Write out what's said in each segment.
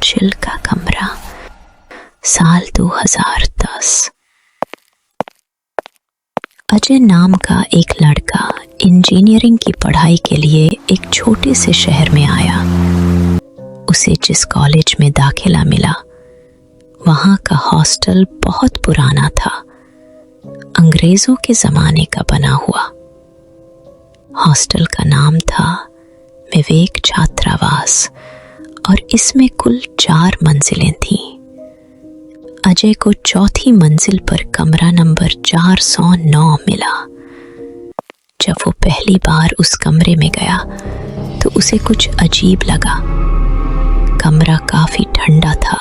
मंजिल का कमरा, साल 2010। अजय नाम का एक लड़का इंजीनियरिंग की पढ़ाई के लिए एक छोटे से शहर में आया। उसे जिस कॉलेज में दाखिला मिला, वहाँ का हॉस्टल बहुत पुराना था, अंग्रेजों के ज़माने का बना हुआ। हॉस्टल का नाम था विवेक छात्रावास और इसमें कुल 4 मंजिलें थीं। अजय को चौथी मंजिल पर कमरा नंबर 409 मिला। जब वो पहली बार उस कमरे में गया तो उसे कुछ अजीब लगा। कमरा काफी ठंडा था,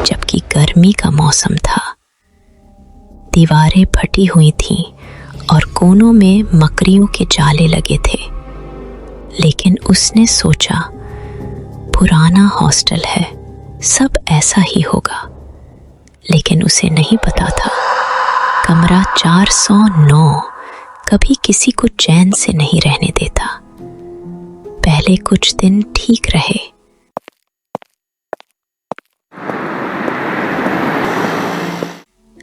जबकि गर्मी का मौसम था। दीवारें फटी हुई थीं और कोनों में मकड़ियों के जाले लगे थे। लेकिन उसने सोचा, पुराना हॉस्टल है, सब ऐसा ही होगा। लेकिन उसे नहीं पता था, कमरा 409 कभी किसी को चैन से नहीं रहने देता। पहले कुछ दिन ठीक रहे,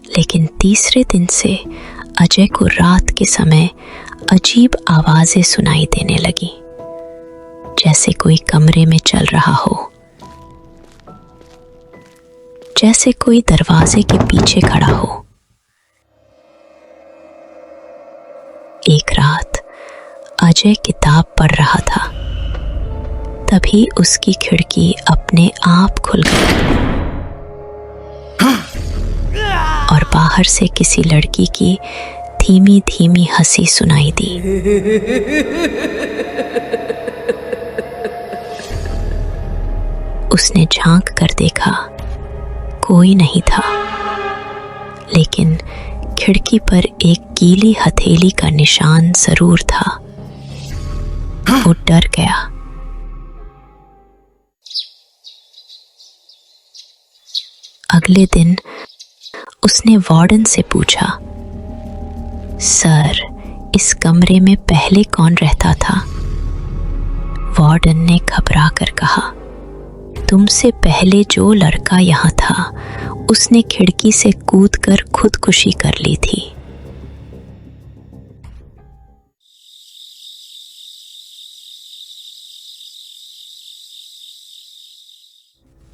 लेकिन तीसरे दिन से अजय को रात के समय अजीब आवाजें सुनाई देने लगी, जैसे कोई कमरे में चल रहा हो, जैसे कोई दरवाजे के पीछे खड़ा हो। एक रात अजय किताब पढ़ रहा था, तभी उसकी खिड़की अपने आप खुल गई और बाहर से किसी लड़की की धीमी धीमी हंसी सुनाई दी। उसने झांक कर देखा, कोई नहीं था, लेकिन खिड़की पर एक गीली हथेली का निशान जरूर था। वो डर गया। अगले दिन उसने वार्डन से पूछा, सर, इस कमरे में पहले कौन रहता था? वार्डन ने घबरा कर कहा, तुमसे पहले जो लड़का यहाँ था, उसने खिड़की से कूदकर खुदकुशी कर ली थी।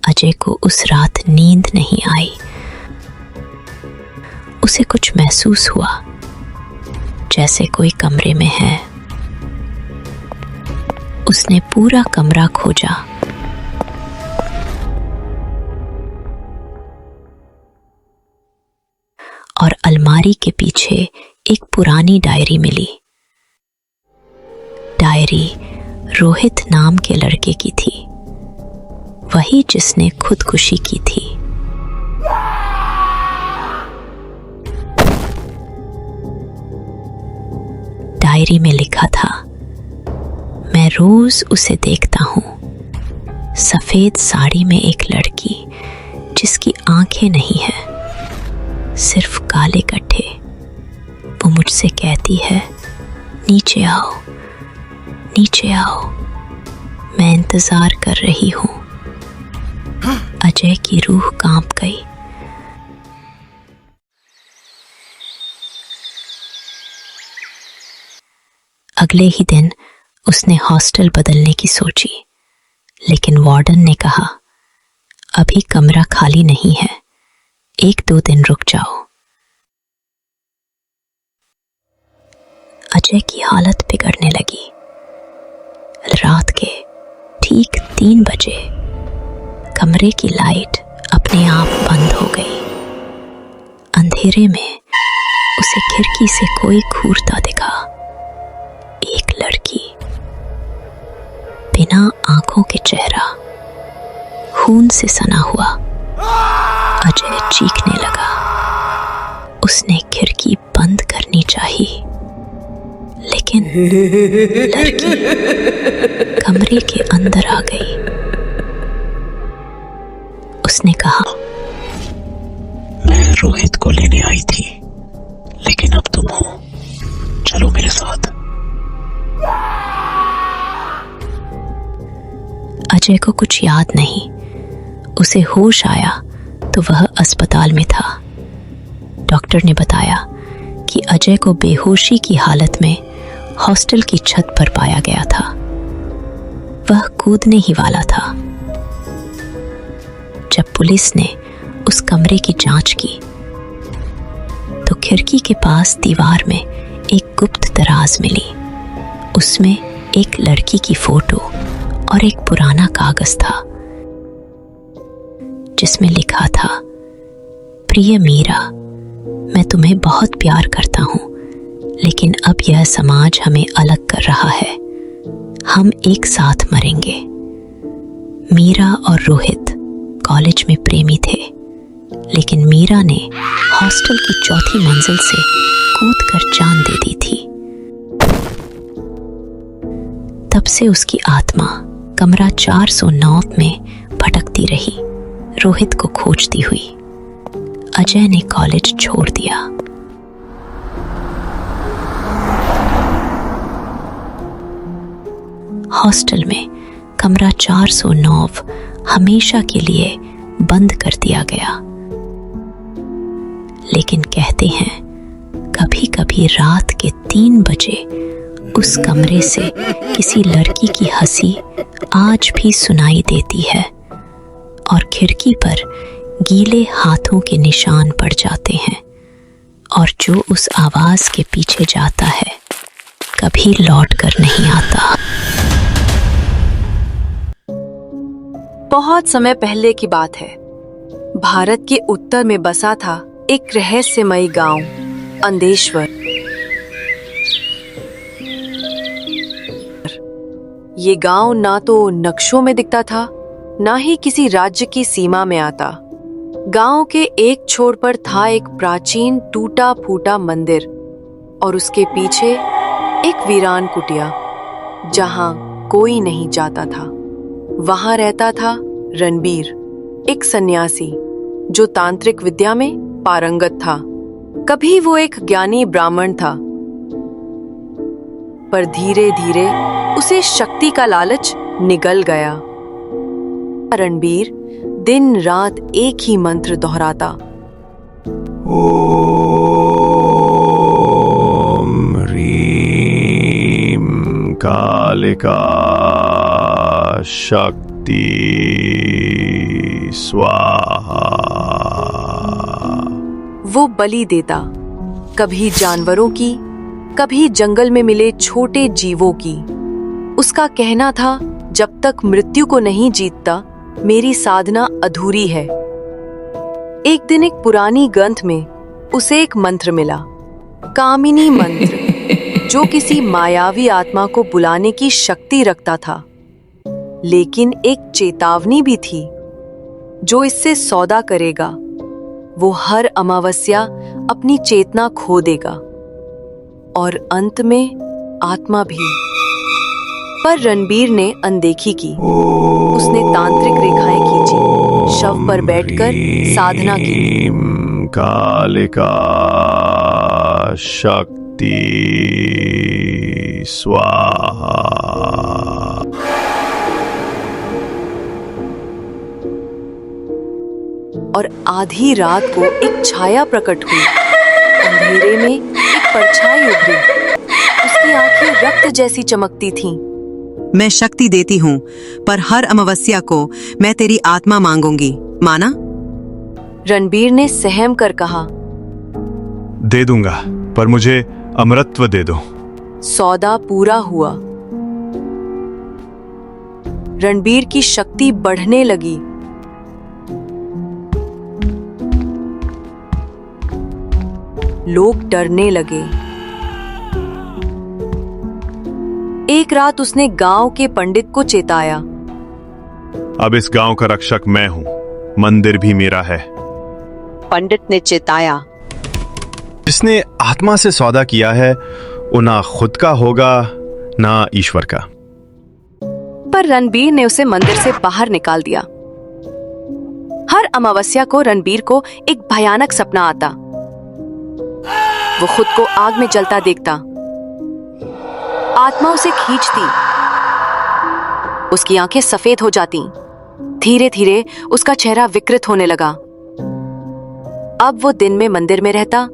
अजय को उस रात नींद नहीं आई। उसे कुछ महसूस हुआ, जैसे कोई कमरे में है। उसने पूरा कमरा खोजा, और अलमारी के पीछे एक पुरानी डायरी मिली। डायरी रोहित नाम के लड़के की थी, वही जिसने खुदकुशी की थी। डायरी में लिखा था, मैं रोज उसे देखता हूँ, सफेद साड़ी में एक लड़की जिसकी आंखें नहीं है, सिर्फ काले गड्ढे। वो मुझसे कहती है, नीचे आओ, नीचे आओ, मैं इंतजार कर रही हूँ। अजय की रूह कांप गई। अगले ही दिन उसने हॉस्टल बदलने की सोची, लेकिन वार्डन ने कहा, अभी कमरा खाली नहीं है, 1-2 दिन रुक जाओ। अजय की हालत बिगड़ने लगी। रात के ठीक 3 बजे कमरे की लाइट अपने आप बंद हो गई। अंधेरे में उसे खिड़की से कोई घूरता दिखा। एक लड़की, बिना आंखों के चेहरा, खून से सना हुआ। अजय चीखने लगा। उसने खिड़की बंद करनी चाहिए, लेकिन लड़की कमरे के अंदर आ गई। उसने कहा, मैं रोहित को लेने आई थी, लेकिन अब तुम हो, चलो मेरे साथ। अजय को कुछ याद नहीं। उसे होश आया तो वह अस्पताल में था। डॉक्टर ने बताया कि अजय को बेहोशी की हालत में हॉस्टल की छत पर पाया गया था। वह कूदने ही वाला था। जब पुलिस ने उस कमरे की जांच की तो खिड़की के पास दीवार में एक गुप्त दराज मिली। उसमें एक लड़की की फोटो और एक पुराना कागज था जिसमें लिखा था, प्रिय मीरा, मैं तुम्हें बहुत प्यार करता हूं, लेकिन अब यह समाज हमें अलग कर रहा है। हम एक साथ मरेंगे। मीरा और रोहित कॉलेज में प्रेमी थे, लेकिन मीरा ने हॉस्टल की चौथी मंजिल से कूदकर जान दे दी थी। तब से उसकी आत्मा कमरा 409 में भटकती रही, रोहित को खोजती हुई। अजय ने कॉलेज छोड़ दिया। हॉस्टल में कमरा 409 हमेशा के लिए बंद कर दिया गया। लेकिन कहते हैं, कभी कभी रात के 3 बजे उस कमरे से किसी लड़की की हंसी आज भी सुनाई देती है और खिड़की पर गीले हाथों के निशान पड़ जाते हैं, और जो उस आवाज के पीछे जाता है कभी लौट कर नहीं आता। बहुत समय पहले की बात है। भारत के उत्तर में बसा था एक रहस्यमयी गांव, अंदेश्वर। ये गांव ना तो नक्शों में दिखता था, ना ही किसी राज्य की सीमा में आता। गांव के एक छोर पर था एक प्राचीन टूटा फूटा मंदिर और उसके पीछे एक वीरान कुटिया जहां कोई नहीं जाता था। वहां रहता था रणबीर, एक सन्यासी जो तांत्रिक विद्या में पारंगत था। कभी वो एक ज्ञानी ब्राह्मण था, पर धीरे धीरे उसे शक्ति का लालच निगल गया। रणबीर दिन रात एक ही मंत्र दोहराता, ओम ह्रीम कालिका शक्ति स्वाहा। वो बलि देता, कभी जानवरों की, कभी जंगल में मिले छोटे जीवों की। उसका कहना था, जब तक मृत्यु को नहीं जीतता मेरी साधना अधूरी है। एक दिन एक पुरानी ग्रंथ में उसे एक मंत्र मिला, कामिनी मंत्र, जो किसी मायावी आत्मा को बुलाने की शक्ति रखता था। लेकिन एक चेतावनी भी थी, जो इससे सौदा करेगा वो हर अमावस्या अपनी चेतना खो देगा और अंत में आत्मा भी। पर रणबीर ने अनदेखी की। उसने तांत्रिक रेखाएं खींची, शव पर बैठकर साधना की। कालिका शक्ति स्वाहा। और आधी रात को एक छाया प्रकट हुई। अंधेरे में एक परछाई उभरी। उसकी आंखें रक्त जैसी चमकती थीं। मैं शक्ति देती हूँ, पर हर अमावस्या को मैं तेरी आत्मा मांगूंगी, माना? रणबीर ने सहम कर कहा, दे दूंगा, पर मुझे अमरत्व दे दो। सौदा पूरा हुआ। रणबीर की शक्ति बढ़ने लगी। लोग डरने लगे। एक रात उसने गांव के पंडित को चेताया, अब इस गांव का रक्षक मैं हूं, मंदिर भी मेरा है। पंडित ने चेताया, जिसने आत्मा से सौदा किया है वो ना खुद का होगा ना ईश्वर का। पर रणबीर ने उसे मंदिर से बाहर निकाल दिया। हर अमावस्या को रणबीर को एक भयानक सपना आता। वो खुद को आग में जलता देखता। आत्मा उसे खींचती। उसकी आंखें सफेद हो जाती धीरे धीरे उसका चेहरा विकृत होने लगा। अब वो दिन में मंदिर में रहता,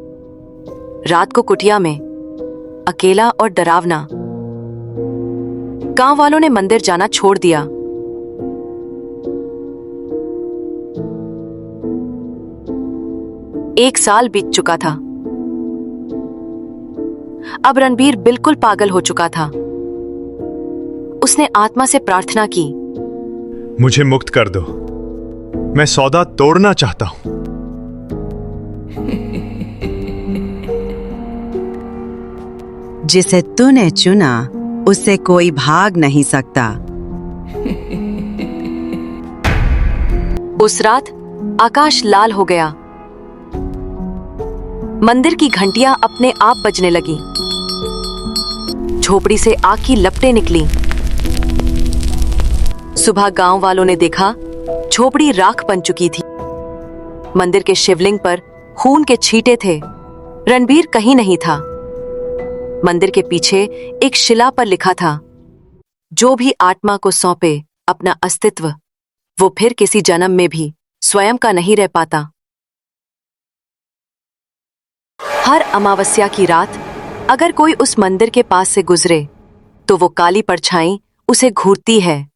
रात को कुटिया में, अकेला और डरावना। गांव वालों ने मंदिर जाना छोड़ दिया। एक साल बीत चुका था। अब रणबीर बिल्कुल पागल हो चुका था। उसने आत्मा से प्रार्थना की, मुझे मुक्त कर दो, मैं सौदा तोड़ना चाहता हूं। जिसे तूने चुना उससे कोई भाग नहीं सकता। उस रात आकाश लाल हो गया। मंदिर की घंटियां अपने आप बजने लगी। झोपड़ी से आग की लपटें निकली। सुबह गांव वालों ने देखा, झोपड़ी राख बन चुकी थी। मंदिर के शिवलिंग पर खून के छींटे थे। रणबीर कहीं नहीं था। मंदिर के पीछे एक शिला पर लिखा था, जो भी आत्मा को सौंपे अपना अस्तित्व, वो फिर किसी जन्म में भी स्वयं का नहीं रह पाता। हर अमावस्या की रात अगर कोई उस मंदिर के पास से गुजरे तो वो काली परछाई उसे घूरती है,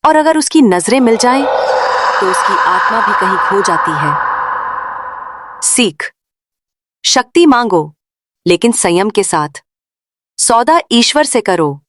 और अगर उसकी नजरें मिल जाएं तो उसकी आत्मा भी कहीं खो जाती है। सीख: शक्ति मांगो लेकिन संयम के साथ। सौदा ईश्वर से करो,